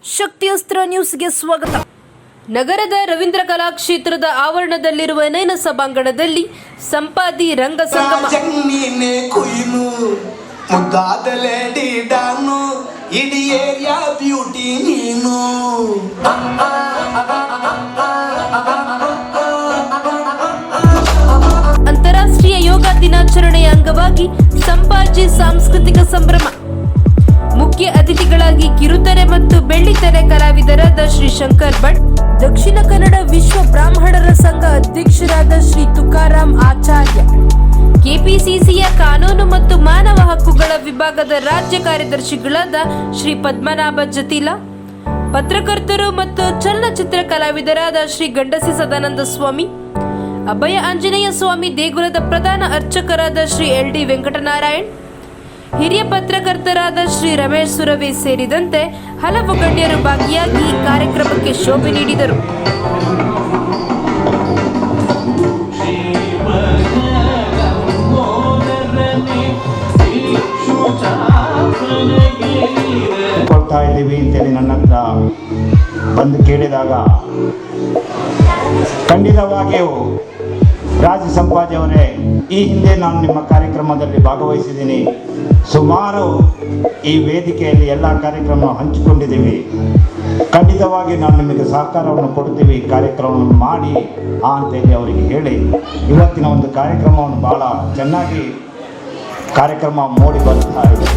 ಶಕ್ತಿಯಸ್ತ್ರ ನ್ಯೂಸ್ಗೆ ಸ್ವಾಗತ. ನಗರದ ರವೀಂದ್ರ ಕಲಾಕ್ಷೇತ್ರದ ಆವರಣದಲ್ಲಿರುವ ನಯನ ಸಭಾಂಗಣದಲ್ಲಿ ಸಂಪಾದಿ ರಂಗ ಸಂಗಮ ಅಂತಾರಾಷ್ಟ್ರೀಯ ಯೋಗ ದಿನಾಚರಣೆಯ ಅಂಗವಾಗಿ ಸಂಪಾಜಿ ಸಾಂಸ್ಕೃತಿಕ ಸಂಭ್ರಮ. ಮುಖ್ಯ ಅತಿಥಿಗಳಾಗಿ ಕಿರುತೆರೆ ಮತ್ತು ಬೆಳ್ಳಿತೆರೆ ಕಲಾವಿದರಾದ ಶ್ರೀ ಶಂಕರ್ ಭಟ್, ದಕ್ಷಿಣ ಕನ್ನಡ ವಿಶ್ವ ಬ್ರಾಹ್ಮಣರ ಸಂಘ ಅಧ್ಯಕ್ಷರಾದ ಶ್ರೀ ತುಕಾರಾಮ್ ಆಚಾರ್ಯ, ಕೆಪಿಸಿಸಿಯ ಕಾನೂನು ಮತ್ತು ಮಾನವ ಹಕ್ಕುಗಳ ವಿಭಾಗದ ರಾಜ್ಯ ಕಾರ್ಯದರ್ಶಿಗಳಾದ ಶ್ರೀ ಪದ್ಮನಾಭ ಜತಿಲ, ಪತ್ರಕರ್ತರು ಮತ್ತು ಚಲನಚಿತ್ರ ಕಲಾವಿದರಾದ ಶ್ರೀ ಗಂಡಸಿ ಸದಾನಂದ ಸ್ವಾಮಿ, ಅಭಯ ಆಂಜನೇಯ ಸ್ವಾಮಿ ದೇಗುಲದ ಪ್ರಧಾನ ಅರ್ಚಕರಾದ ಶ್ರೀ LD ವೆಂಕಟನಾರಾಯಣ್, ಹಿರಿಯ ಪತ್ರಕರ್ತರಾದ ಶ್ರೀ ರಮೇಶ್ ಸುರವೆ ಸೇರಿದಂತೆ ಹಲವು ಗಣ್ಯರು ಭಾಗಿಯಾಗಿ ಕಾರ್ಯಕ್ರಮಕ್ಕೆ ಶೋಭೆ ನೀಡಿದರು. ಕೊಡ್ತಾ ಇದ್ದೀವಿ ಅಂತೇಳಿ ನನ್ನ ಹತ್ರ ಬಂದು ಕೇಳಿದಾಗ ಖಂಡಿತವಾಗಿಯೂ ರಾಜ ಸಂಪಾಜಿ ಅವರೇ, ಈ ಹಿಂದೆ ನಾನು ನಿಮ್ಮ ಕಾರ್ಯಕ್ರಮದಲ್ಲಿ ಭಾಗವಹಿಸಿದ್ದೀನಿ. ಸುಮಾರು ಈ ವೇದಿಕೆಯಲ್ಲಿ ಎಲ್ಲ ಕಾರ್ಯಕ್ರಮ ಹಂಚಿಕೊಂಡಿದ್ದೀವಿ. ಖಂಡಿತವಾಗಿ ನಾನು ನಿಮಗೆ ಸಹಕಾರವನ್ನು ಕೊಡ್ತೀವಿ, ಕಾರ್ಯಕ್ರಮವನ್ನು ಮಾಡಿ ಅಂತೇಳಿ ಅವರಿಗೆ ಹೇಳಿ ಇವತ್ತಿನ ಒಂದು ಕಾರ್ಯಕ್ರಮವನ್ನು ಭಾಳ ಚೆನ್ನಾಗಿ ಕಾರ್ಯಕ್ರಮ ಮೂಡಿ ಬರ್ತಾ ಇದೆ.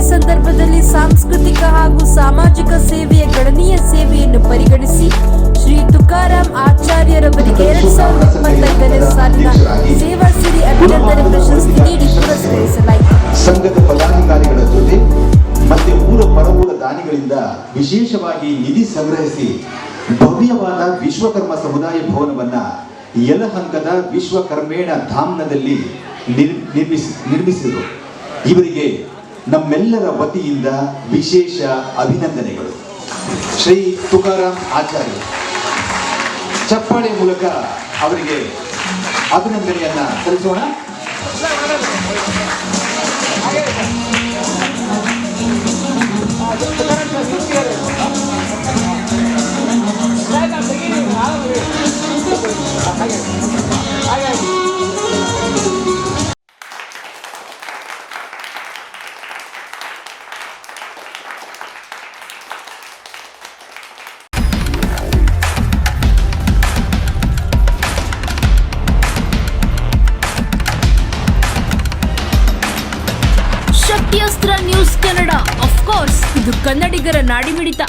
ಸಂದರ್ಭದಲ್ಲಿ ಸಾಂಸ್ಕೃತಿಕ ಹಾಗೂ ಸಾಮಾಜಿಕ ಸೇವೆಯ ಗಣನೀಯ ಸೇವೆಯನ್ನು ಪರಿಗಣಿಸಿ ಶ್ರೀ ತುಕಾರಾಮ್ ಆಚಾರ್ಯರವರಿಗೆ 2025ನೇ ಸಾಲಿನ ಸೇವಾ ಸಿರಿ ಅಭಿನಂದನೆ ಪ್ರಶಸ್ತಿ ನೀಡಿ ಪುರಸ್ಕರಿಸಲಾಯಿತು. ಸಂಘದ ಪದಾಧಿಕಾರಿಗಳ ಜೊತೆ ಮತ್ತೆ ಊರ ಪರವೂರ ದಾನಿಗಳಿಂದ ವಿಶೇಷವಾಗಿ ನಿಧಿ ಸಂಗ್ರಹಿಸಿ ಭವ್ಯವಾದ ವಿಶ್ವಕರ್ಮ ಸಮುದಾಯ ಭವನವನ್ನ ಯಲಹಂಕದ ವಿಶ್ವಕರ್ಮೇಣ ಧಾಮ್ನದಲ್ಲಿ ನಿರ್ಮಿಸಿದರು. ಇವರಿಗೆ ನಮ್ಮೆಲ್ಲರ ವತಿಯಿಂದ ವಿಶೇಷ ಅಭಿನಂದನೆಗಳು. ಶ್ರೀ ತುಕಾರಾಮ್ ಆಚಾರ್ಯ ಚಪ್ಪಾಳೆ ಮೂಲಕ ಅವರಿಗೆ ಅಭಿನಂದನೆಯನ್ನ ಸಲ್ಲಿಸೋಣ. ಶಕ್ತಿಯಸ್ತ್ರ ನ್ಯೂಸ್ ಕನ್ನಡ, ಆಫ್ ಕೋರ್ಸ್ ಇದು ಕನ್ನಡಿಗರ ನಾಡಿಮಿಡಿತ.